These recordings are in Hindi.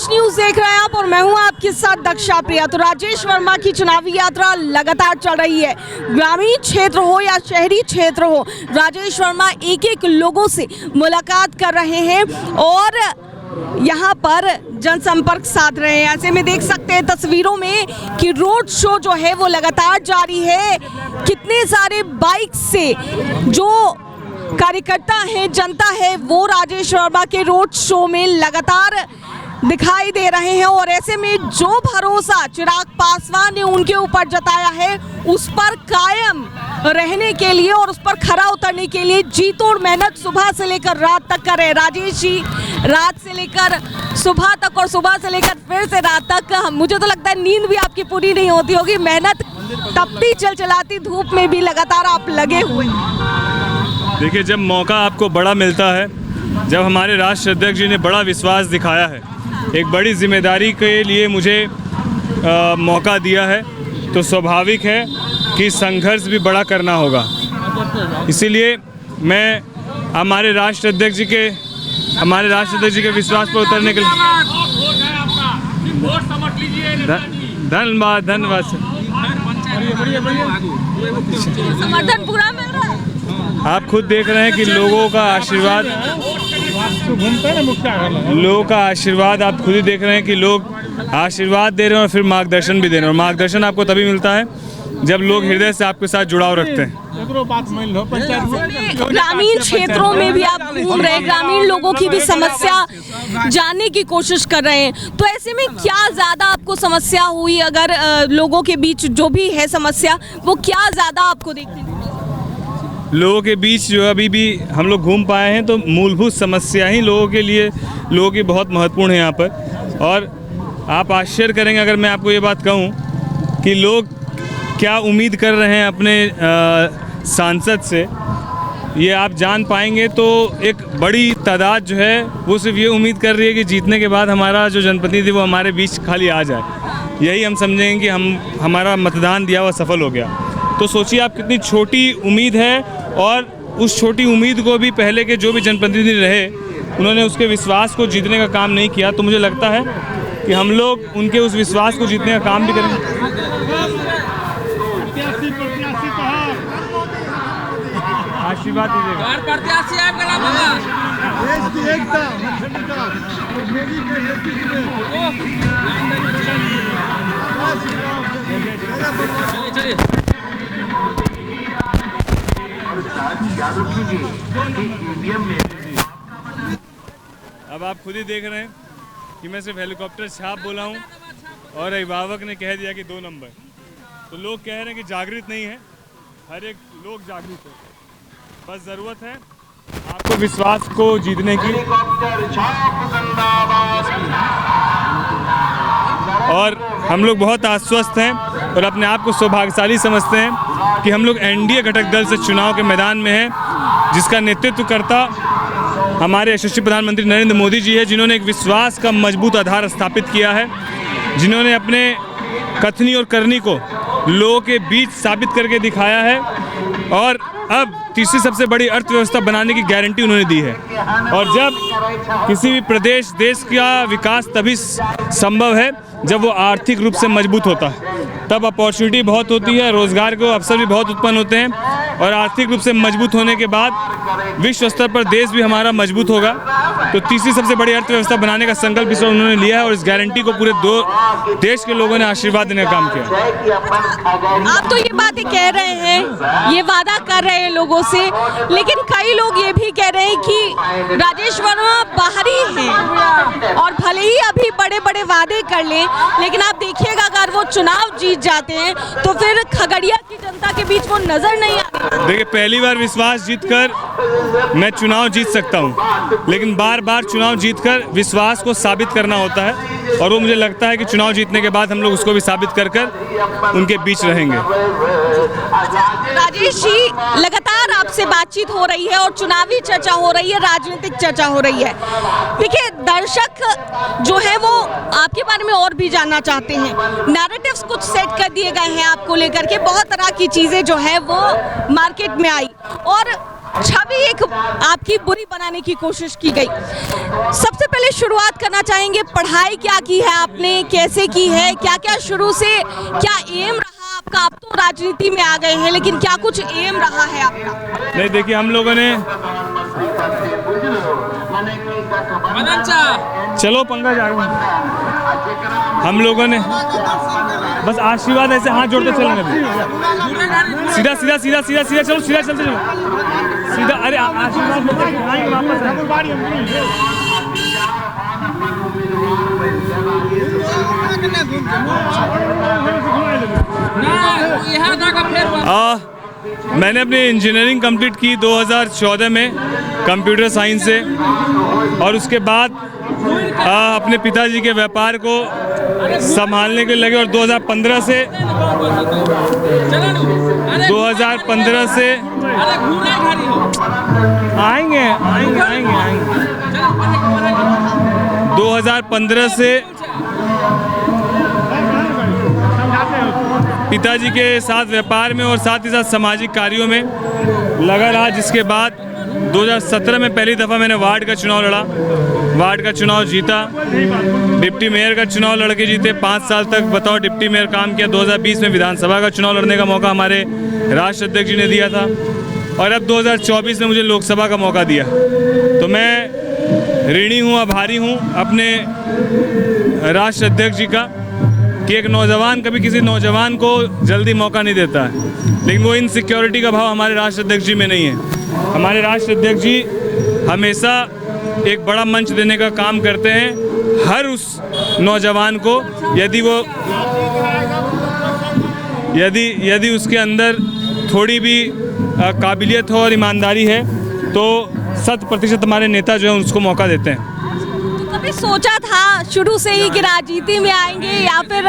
राज न्यूज देख रहे हैं आप और मैं हूं आपके साथ दक्षा प्रिया। तो राजेश वर्मा की चुनावी यात्रा लगातार चल रही है। ग्रामीण क्षेत्र हो या शहरी क्षेत्र हो, राजेश वर्मा एक एक लोगों से मुलाकात कर रहे हैं और यहाँ पर जनसंपर्क साध रहे हैं। ऐसे में देख सकते हैं तस्वीरों में कि रोड शो जो है वो लगातार जारी है। कितने सारे बाइक से जो कार्यकर्ता है, जनता है, वो राजेश वर्मा के रोड शो में लगातार दिखाई दे रहे हैं और ऐसे में जो भरोसा चिराग पासवान ने उनके ऊपर जताया है उस पर कायम रहने के लिए और उस पर खरा उतरने के लिए जी तोड़ मेहनत सुबह से लेकर रात तक कर रहे राजेश जी। रात से लेकर सुबह तक और सुबह से लेकर फिर से रात तक, मुझे तो लगता है नींद भी आपकी पूरी नहीं होती होगी। मेहनत तपती चलचलाती धूप में भी लगातार आप लगे हुए। देखिए, जब मौका आपको बड़ा मिलता है, जब हमारे राष्ट्रीय अध्यक्ष जी ने बड़ा विश्वास दिखाया है, एक बड़ी जिम्मेदारी के लिए मुझे मौका दिया है, तो स्वाभाविक है कि संघर्ष भी बड़ा करना होगा। इसीलिए मैं हमारे राष्ट्रीय अध्यक्ष जी के विश्वास पर उतरने के लिए धन्यवाद समर्थन पूरा मिल रहा है। आप खुद देख रहे हैं कि लोगों का आशीर्वाद आप खुद ही देख रहे हैं कि लोग आशीर्वाद दे रहे हैं और फिर मार्गदर्शन भी दे रहे हैं। और मार्गदर्शन आपको तभी मिलता है जब लोग हृदय से आपके साथ जुड़ाव रखते हैं। ग्रामीण क्षेत्रों में भी आप घूम रहे हैं, ग्रामीण लोगों की भी समस्या जानने की कोशिश कर रहे हैं, तो ऐसे में क्या ज़्यादा आपको समस्या हुई? अगर लोगों के बीच जो भी है समस्या, वो क्या ज़्यादा आपको देखने को? लोगों के बीच जो अभी भी हम लोग घूम पाए हैं, तो मूलभूत समस्या ही लोगों की बहुत महत्वपूर्ण है यहाँ पर। और आप आश्चर्य करेंगे अगर मैं आपको ये बात कहूँ कि लोग क्या उम्मीद कर रहे हैं अपने सांसद से, ये आप जान पाएंगे। तो एक बड़ी तादाद जो है वो सिर्फ ये उम्मीद कर रही है कि जीतने के बाद हमारा जो जनप्रतिनिधि वो हमारे बीच खाली आ जाए। यही हम समझेंगे कि हमारा मतदान दिया हुआ सफल हो गया। तो सोचिए आप कितनी छोटी उम्मीद है, और उस छोटी उम्मीद को भी पहले के जो भी जनप्रतिनिधि रहे उन्होंने उसके विश्वास को जीतने का काम नहीं किया। तो मुझे लगता है कि हम लोग उनके उस विश्वास को जीतने का काम भी करेंगे। आशीर्वाद अब आप खुद ही देख रहे हैं कि मैं सिर्फ हेलीकॉप्टर छाप बोला हूँ और अभिभावक ने कह दिया कि 2 नंबर। तो लोग कह रहे हैं कि जागृत नहीं है, हर एक लोग जागृत है। बस ज़रूरत है आपको विश्वास को जीतने की। और हम लोग बहुत आश्वस्त हैं और अपने आप को सौभाग्यशाली समझते हैं कि हम लोग एनडीए घटक दल से चुनाव के मैदान में हैं, जिसका नेतृत्व करता हमारे यशस्वी प्रधानमंत्री नरेंद्र मोदी जी है, जिन्होंने एक विश्वास का मजबूत आधार स्थापित किया है, जिन्होंने अपने कथनी और करनी को लोगों के बीच साबित करके दिखाया है और अब तीसरी सबसे बड़ी अर्थव्यवस्था बनाने की गारंटी उन्होंने दी है। और जब किसी भी प्रदेश देश का विकास तभी संभव है जब वो आर्थिक रूप से मजबूत होता है, तब अपॉर्चुनिटी बहुत होती है, रोजगार के अवसर भी बहुत उत्पन्न होते हैं और आर्थिक रूप से मजबूत होने के बाद विश्व स्तर पर देश भी हमारा मजबूत होगा। तो तीसरी सबसे बड़ी अर्थव्यवस्था बनाने का संकल्प इस उन्होंने लिया है और इस गारंटी को पूरे देश के लोगों ने आशीर्वाद देने का काम किया। आप तो ये बातें कह रहे हैं, ये वादा कर रहे हैं लोगों से, लेकिन कई लोग ये भी कह रहे हैं कि राजेश वर्मा बाहरी हैं और भले ही अभी बड़े बड़े वादे कर लें, लेकिन आप देखिएगा अगर वो चुनाव जीत जाते हैं तो फिर खगड़िया की जनता के बीच वो नजर नहीं आती। देखिए, पहली बार विश्वास जीतकर मैं चुनाव जीत सकता हूं, लेकिन बार बार चुनाव जीतकर विश्वास को साबित करना होता है और वो मुझे लगता है कि चुनाव जीतने के बाद हम लोग उसको भी साबित कर उनके बीच रहेंगे। राजेश जी, लगातार आपसे बातचीत हो रही है और चुनावी चर्चा हो रही है, राजनीतिक चर्चा हो रही है। देखिए, दर्शक जो है वो आपके बारे में और भी जानना चाहते हैं। नैरेटिव्स कुछ सेट कर दिए गए हैं आपको लेकर के, बहुत तरह की चीज़ें जो है वो मार्केट में आई और छवि एक आपकी बुरी बनाने की कोशिश की गई। सबसे पहले शुरुआत करना चाहेंगे, पढ़ाई क्या की है आपने, कैसे की है, क्या क्या शुरू से क्या एम रहा आपका? आप तो राजनीति में आ गए हैं, लेकिन क्या कुछ एम रहा है आपका? नहीं, देखिए हम लोगों ने चलो पंकज आ गए। हम लोगों ने बस आशीर्वाद ऐसे हाथ जोड़ते चलेंगे, सीधा सीधा सीधा सीधा सीधा चलो, सीधा चलते चलो सीधा। अरे आशीर्वाद मैंने अपनी इंजीनियरिंग कंप्लीट की 2014 में कंप्यूटर साइंस से, और उसके बाद अपने पिताजी के व्यापार को संभालने के लगे, और 2015 से आएंगे आएंगे आएंगे आएंगे 2015 से पिताजी के साथ व्यापार में और साथ ही साथ सामाजिक कार्यों में लगा रहा, जिसके बाद 2017 में पहली दफ़ा मैंने वार्ड का चुनाव लड़ा, वार्ड का चुनाव जीता, डिप्टी मेयर का चुनाव लड़के जीते, 5 साल तक बताओ डिप्टी मेयर काम किया। 2020 में विधानसभा का चुनाव लड़ने का मौका हमारे राष्ट्र अध्यक्ष जी ने दिया था, और अब 2024 में मुझे लोकसभा का मौका दिया। तो मैं ऋणी हूँ, आभारी हूँ अपने राष्ट्र अध्यक्ष जी का, कि एक नौजवान कभी किसी नौजवान को जल्दी मौका नहीं देता है, लेकिन वो इनसिक्योरिटी का भाव हमारे राष्ट्र अध्यक्ष जी में नहीं है। हमारे राष्ट्र अध्यक्ष जी हमेशा एक बड़ा मंच देने का काम करते हैं हर उस नौजवान को, यदि उसके अंदर थोड़ी भी काबिलियत हो और ईमानदारी है, तो 100% हमारे नेता जो है उसको मौका देते हैं। कभी सोचा था शुरू से ही कि राजनीति में आएंगे, या फिर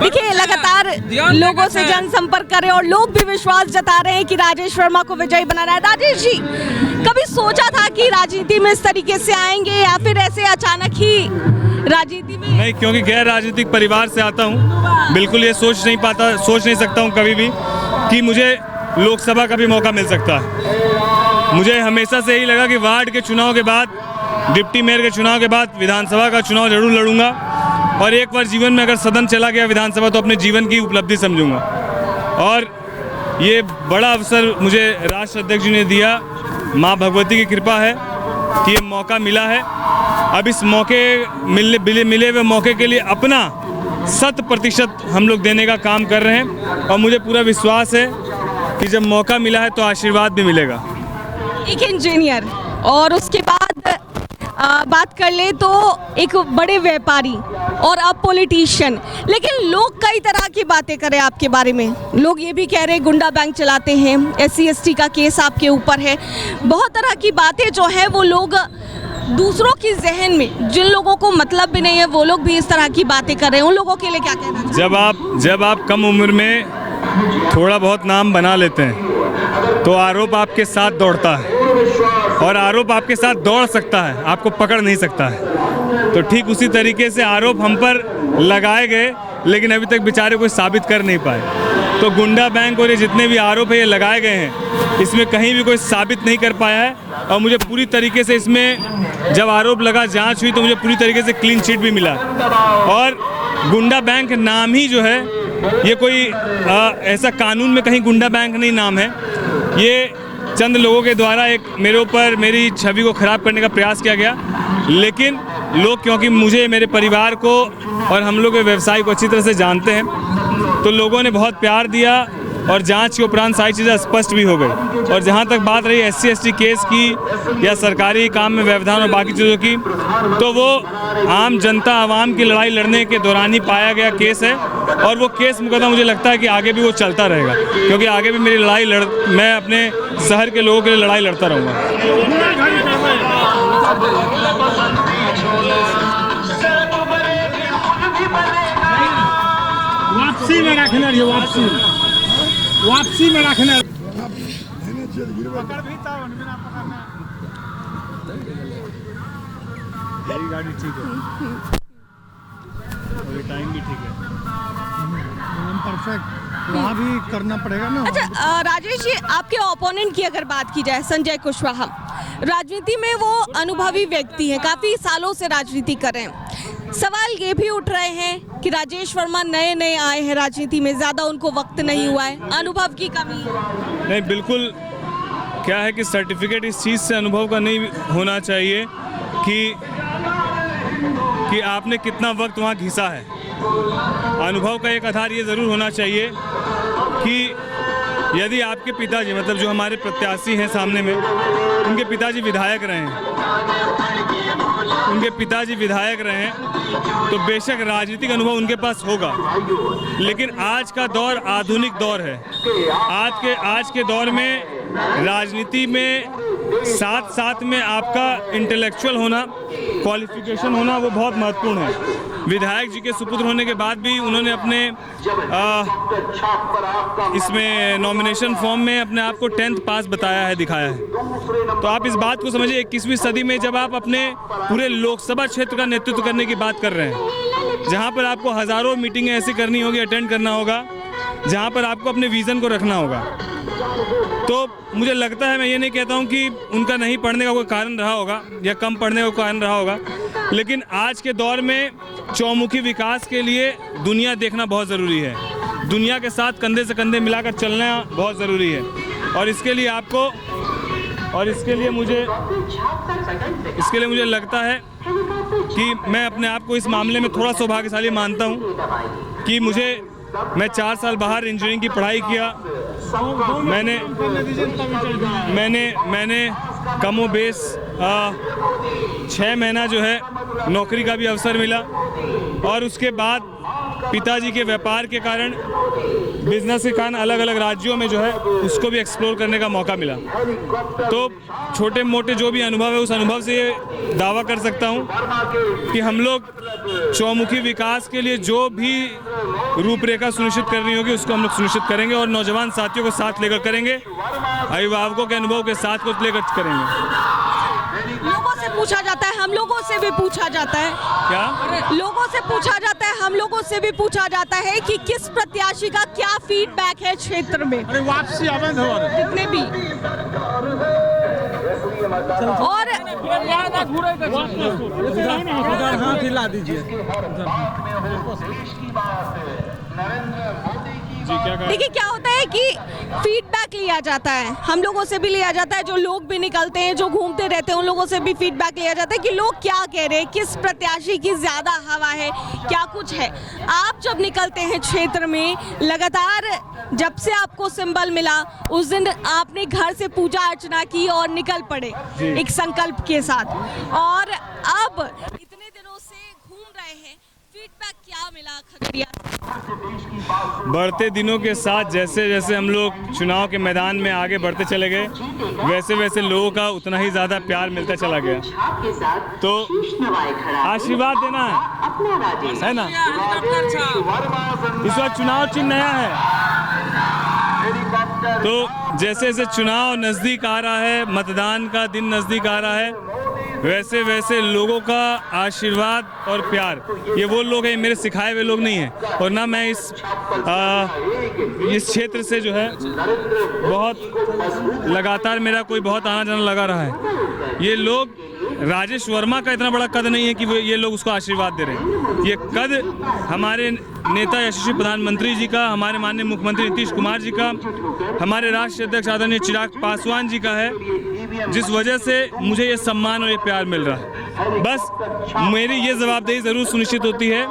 देखिए लगातार लोगों से जनसंपर्क कर रहे हैं और लोग भी विश्वास जता रहे हैं कि राजेश वर्मा को विजयी बनाना है। राजेश जी, कभी सोचा था कि राजनीति में इस तरीके से आएंगे, या फिर ऐसे अचानक ही राजनीति में? नहीं, क्योंकि गैर राजनीतिक परिवार से आता हूँ, बिल्कुल ये सोच नहीं सकता हूँ कभी भी कि मुझे लोकसभा का भी मौका मिल सकता है। मुझे हमेशा से यही लगा कि वार्ड के चुनाव के बाद, डिप्टी मेयर के चुनाव के बाद विधानसभा का चुनाव जरूर लड़ूंगा, और एक बार जीवन में अगर सदन चला गया विधानसभा तो अपने जीवन की उपलब्धि समझूंगा। और ये बड़ा अवसर मुझे राष्ट्र अध्यक्ष जी ने दिया, माँ भगवती की कृपा है कि ये मौका मिला है। अब इस मौके मिले हुए मौके के लिए अपना 100% हम लोग देने का काम कर रहे हैं, और मुझे पूरा विश्वास है कि जब मौका मिला है तो आशीर्वाद भी मिलेगा। एक इंजीनियर, और उसके बाद बात कर ले तो एक बड़े व्यापारी, और अब पॉलिटिशियन, लेकिन लोग कई तरह की बातें करें आपके बारे में। लोग ये भी कह रहे हैं गुंडा बैंक चलाते हैं, SC/ST का केस आपके ऊपर है, बहुत तरह की बातें जो है वो लोग दूसरों की जहन में, जिन लोगों को मतलब भी नहीं है वो लोग भी इस तरह की बातें कर रहे हैं। उन लोगों के लिए क्या कहना चाहिए? जब आप कम उम्र में थोड़ा बहुत नाम बना लेते हैं तो आरोप आपके साथ दौड़ता है, और आरोप आपके साथ दौड़ सकता है, आपको पकड़ नहीं सकता है। तो ठीक उसी तरीके से आरोप हम पर लगाए गए, लेकिन अभी तक बेचारे कोई साबित कर नहीं पाए। तो गुंडा बैंक और ये जितने भी आरोप है ये लगाए गए हैं, इसमें कहीं भी कोई साबित नहीं कर पाया है। और मुझे पूरी तरीके से इसमें जब आरोप लगा, जांच हुई, तो मुझे पूरी तरीके से क्लीन चिट भी मिला। और गुंडा बैंक नाम ही जो है, ये कोई ऐसा कानून में कहीं गुंडा बैंक नहीं नाम है, ये चंद लोगों के द्वारा एक मेरे ऊपर मेरी छवि को ख़राब करने का प्रयास किया गया। लेकिन लोग, क्योंकि मुझे, मेरे परिवार को और हम लोग के व्यवसाय को अच्छी तरह से जानते हैं, तो लोगों ने बहुत प्यार दिया, और जांच के उपरांत सारी चीज़ें स्पष्ट भी हो गई। और जहां तक बात रही SC/ST केस की या सरकारी काम में व्यवधान और बाकी चीज़ों की, तो वो आम जनता आवाम की लड़ाई लड़ने के दौरान ही पाया गया केस है, और वो केस मुकदमा मुझे लगता है कि आगे भी वो चलता रहेगा, क्योंकि आगे भी मेरी मैं अपने शहर के लोगों के लिए लड़ाई लड़ता रहूँगा। वापसी में रखना, वापसी में रखना। गाड़ी ठीक है। टाइम भी ठीक है। परफेक्ट वहाँ भी करना पड़ेगा ना। अच्छा राजेश जी, आपके ओपोनेंट की अगर बात की जाए, संजय कुशवाहा, राजनीति में वो अनुभवी व्यक्ति हैं, काफ़ी सालों से राजनीति कर रहे हैं। सवाल ये भी उठ रहे हैं कि राजेश वर्मा नए नए आए हैं राजनीति में, ज़्यादा उनको वक्त नहीं हुआ है, अनुभव की कमी है। नहीं, बिल्कुल क्या है कि सर्टिफिकेट इस चीज़ से अनुभव का नहीं होना चाहिए कि आपने कितना वक्त वहाँ घिसा है। अनुभव का एक आधार ये ज़रूर होना चाहिए कि यदि आपके पिताजी, मतलब जो हमारे प्रत्याशी हैं सामने में, उनके पिताजी विधायक रहे हैं, तो बेशक राजनीतिक अनुभव उनके पास होगा। लेकिन आज का दौर आधुनिक दौर है। आज के दौर में राजनीति में साथ साथ में आपका इंटेलेक्चुअल होना, क्वालिफिकेशन होना, वो बहुत महत्वपूर्ण है। विधायक जी के सुपुत्र होने के बाद भी उन्होंने अपने इसमें नॉमिनेशन फॉर्म में अपने आप को 10th पास बताया है, दिखाया है। तो आप इस बात को समझिए, 21वीं सदी में जब आप अपने पूरे लोकसभा क्षेत्र का नेतृत्व करने की बात कर रहे हैं, जहां पर आपको हज़ारों मीटिंगें ऐसी करनी होगी, अटेंड करना होगा, जहां पर आपको अपने विज़न को रखना होगा, तो मुझे लगता है, मैं ये नहीं कहता हूँ कि उनका नहीं पढ़ने का कोई कारण रहा होगा या कम पढ़ने का कोई कारण रहा होगा, लेकिन आज के दौर में चौमुखी विकास के लिए दुनिया देखना बहुत ज़रूरी है। दुनिया के साथ कंधे से कंधे मिलाकर चलना बहुत ज़रूरी है। और इसके लिए मुझे लगता है कि मैं अपने आप को इस मामले में थोड़ा सौभाग्यशाली मानता हूँ कि मैं 4 साल बाहर इंजीनियरिंग की पढ़ाई किया। मैंने कमोबेश 6 महीना जो है नौकरी का भी अवसर मिला, और उसके बाद पिताजी के व्यापार के कारण, बिजनेस के कारण अलग अलग राज्यों में जो है उसको भी एक्सप्लोर करने का मौका मिला। तो छोटे मोटे जो भी अनुभव है, उस अनुभव से ये दावा कर सकता हूँ कि हम लोग चौमुखी विकास के लिए जो भी रूपरेखा सुनिश्चित करनी होगी उसको हम लोग सुनिश्चित करेंगे, और नौजवान साथियों को साथ लेकर करेंगे, अभिभावकों के अनुभव के साथ को लेकर करेंगे। लोगों से पूछा जाता है, हम लोगों से भी पूछा जाता है, क्या लोगों से पूछा जाता है, हम लोगों से भी पूछा जाता है कि किस प्रत्याशी का क्या फीडबैक है क्षेत्र में, वापसी अवैध हो जितने भी, और हाथ हिला दीजिए। देखिए क्या होता है कि फीडबैक लिया जाता है, हम लोगों से भी लिया जाता है, जो लोग भी निकलते हैं, जो घूमते रहते हैं, उन लोगों से भी फीडबैक लिया जाता है कि लोग क्या कह रहे हैं, किस प्रत्याशी की ज़्यादा हवा है, क्या कुछ है। आप जब निकलते हैं क्षेत्र में, लगातार जब से आपको सिंबल मिला, उस दिन आपने घर से पूजा अर्चना की और निकल पड़े एक संकल्प के साथ, और अब इतने दिनों से घूम रहे हैं, फीडबैक क्या मिला खगड़िया? बढ़ते दिनों के साथ जैसे जैसे हम लोग चुनाव के मैदान में आगे बढ़ते चले गए, वैसे वैसे लोगों का उतना ही ज़्यादा प्यार मिलता चला गया। तो आशीर्वाद देना है ना। इस बार चुनाव चिन्ह नया है, तो जैसे जैसे चुनाव नज़दीक आ रहा है, मतदान का दिन नज़दीक आ रहा है, वैसे वैसे लोगों का आशीर्वाद और प्यार, ये वो लोग हैं, मेरे सिखाए हुए लोग नहीं हैं, और ना मैं इस क्षेत्र से जो है बहुत लगातार मेरा कोई बहुत आना जाना लगा रहा है। ये लोग, राजेश वर्मा का इतना बड़ा कद नहीं है कि ये लोग उसको आशीर्वाद दे रहे हैं। ये कद हमारे नेता यशस्वी प्रधानमंत्री जी का, हमारे माननीय मुख्यमंत्री नीतीश कुमार जी का, हमारे राष्ट्रीय अध्यक्ष आदरणीय चिराग पासवान जी का है, जिस वजह से मुझे ये सम्मान और ये प्यार मिल रहा है। बस मेरी ये जवाबदेही ज़रूर सुनिश्चित होती है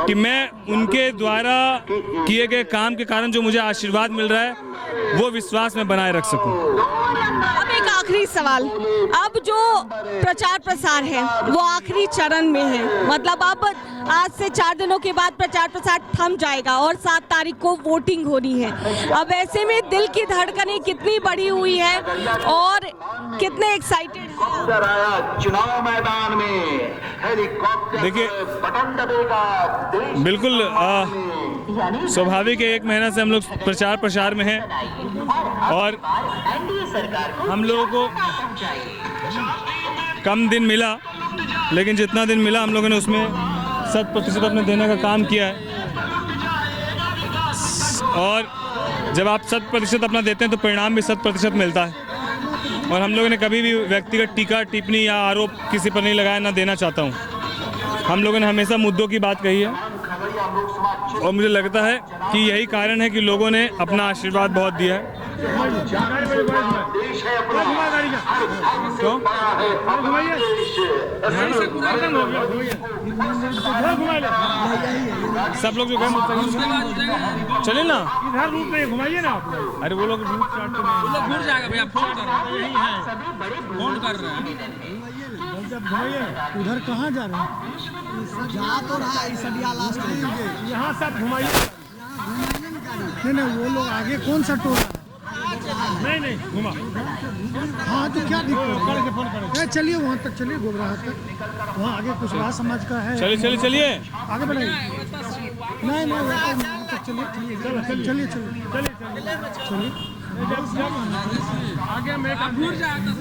कि मैं उनके द्वारा किए गए काम के कारण जो मुझे आशीर्वाद मिल रहा है, वो विश्वास में बनाए रख सकूं। अब एक आखिरी सवाल, अब जो प्रचार प्रसार है वो आखिरी चरण में है, मतलब अब आज से 4 दिनों के बाद प्रचार प्रसार थम जाएगा और 7 तारीख को वोटिंग होनी है। अब ऐसे में दिल की धड़कनें कितनी बढ़ी हुई है और कितने एक्साइटेड हैं? चुनाव मैदान में देखिए, बिल्कुल स्वाभाविक है, 1 महीना से हम लोग प्रचार प्रसार में हैं, और हम लोगों को कम दिन मिला, लेकिन जितना दिन मिला हम लोगों ने उसमें 100% अपने देने का काम किया है। और जब आप 100% अपना देते हैं तो परिणाम भी 100% मिलता है। और हम लोगों ने कभी भी व्यक्तिगत टीका टिप्पणी या आरोप किसी पर नहीं लगाया, ना देना चाहता हूँ। हम लोगों ने हमेशा मुद्दों की बात कही है और मुझे लगता है कि यही कारण है कि लोगों ने अपना आशीर्वाद बहुत दिया है। सब लोग जो गए चले ना, इधर रूट नहीं घुमाइए ना आप लोग। अरे वो लोग रूट चार्ट घूर जाएगा भैया, फोन कर रहे हैं, फोन कर रहे हैं। जब घुमाइए उधर कहाँ जा रहे हैं? जा तो रहा है सडिया लास्ट में। यहाँ सब घुमाइए। नहीं वो लोग आगे कौन सा टोल है? नहीं घुमा। हाँ तो क्या दिक्कत है? चलिए वहाँ तक चलिए, गोबराहा तक। वहाँ आगे कुछ राज समाज का है। चलिए आगे बढ़ाइए। नहीं वहाँ तक चलिए। आगे में घूर जाएगा।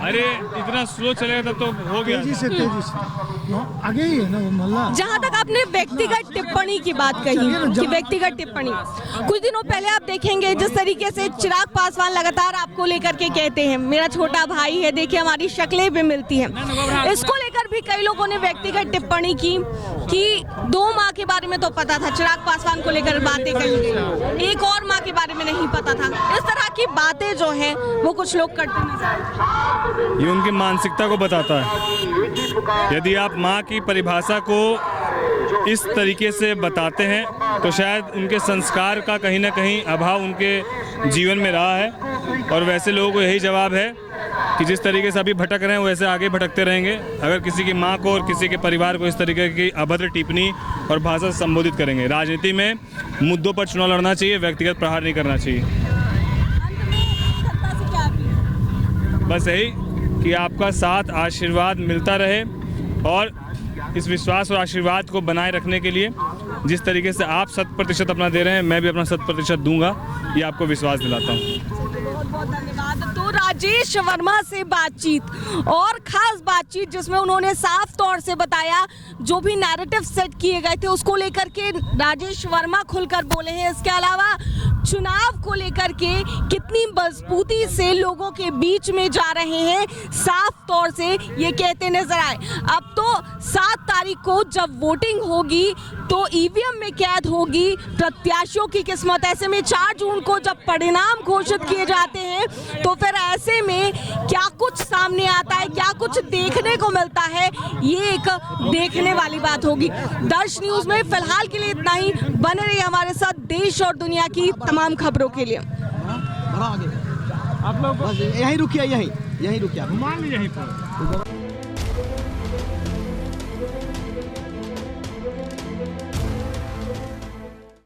अरे इतना स्लो चलेगा तब तो हो गया। तेजी से वहाँ आगे ही है ना वो मोहल्ला। जहाँ तक आपने व्यक्तिगत टिप्पणी की बात कही कि व्यक्तिगत टिप्पणी, कुछ दिनों पहले आप देखेंगे जिस तरीके से चिराग पासवान लगातार आपको लेकर के कहते हैं मेरा छोटा भाई है, देखिए हमारी शक्लें भी मिलती हैं। इसको लेकर भी कई लोगों ने व्यक्तिगत टिप्पणी की कि 2 माह के बारे में तो पता था, चिराग पासवान को लेकर बातें कही गई, एक और माह के बारे में नहीं पता था। इस तरह की बातें जो हैं वो कुछ लोग करते नजर। ये उनकी मानसिकता को बताता है। यदि आप माँ की परिभाषा को इस तरीके से बताते हैं तो शायद उनके संस्कार का कहीं ना कहीं अभाव उनके जीवन में रहा है। और वैसे लोगों को यही जवाब है कि जिस तरीके से अभी भटक रहे हैं वैसे आगे भटकते रहेंगे। अगर किसी की माँ को और किसी के परिवार को इस तरीके की अभद्र टिप्पणी और भाषा से संबोधित करेंगे। राजनीति में मुद्दों पर चुनाव लड़ना चाहिए, व्यक्तिगत प्रहार नहीं करना चाहिए। बस यही कि आपका साथ आशीर्वाद मिलता रहे और इस विश्वास और आशीर्वाद को बनाए रखने के लिए जिस तरीके से आप 100% अपना दे रहे हैं, मैं भी अपना 100% दूंगा, ये आपको विश्वास दिलाता हूँ। बहुत बहुत धन्यवाद। तो राजेश वर्मा से बातचीत और खास बातचीत जिसमें उन्होंने साफ तौर से बताया जो भी नैरेटिव सेट किए गए थे उसको लेकर के राजेश वर्मा खुलकर बोले हैं। इसके अलावा चुनाव को लेकर के कितनी मजबूती से लोगों के बीच में जा रहे हैं, साफ तौर से ये कहते नजर आए। अब तो 7 तारीख को जब वोटिंग होगी तो ईवीएम में कैद होगी प्रत्याशियों की किस्मत। ऐसे में 4 जून को जब परिणाम घोषित किए जाते हैं तो फिर ऐसे में क्या कुछ सामने आता है, क्या कुछ देखने को मिलता है, ये एक देखने वाली बात होगी। दर्श न्यूज में फिलहाल के लिए इतना ही। बने रहिए हमारे साथ देश और दुनिया की तमाम खबरों के लिए। बढ़ा आगे आप लोग यहीं रुकिए, यहीं रुकिए, मान लीजिए यहीं पर।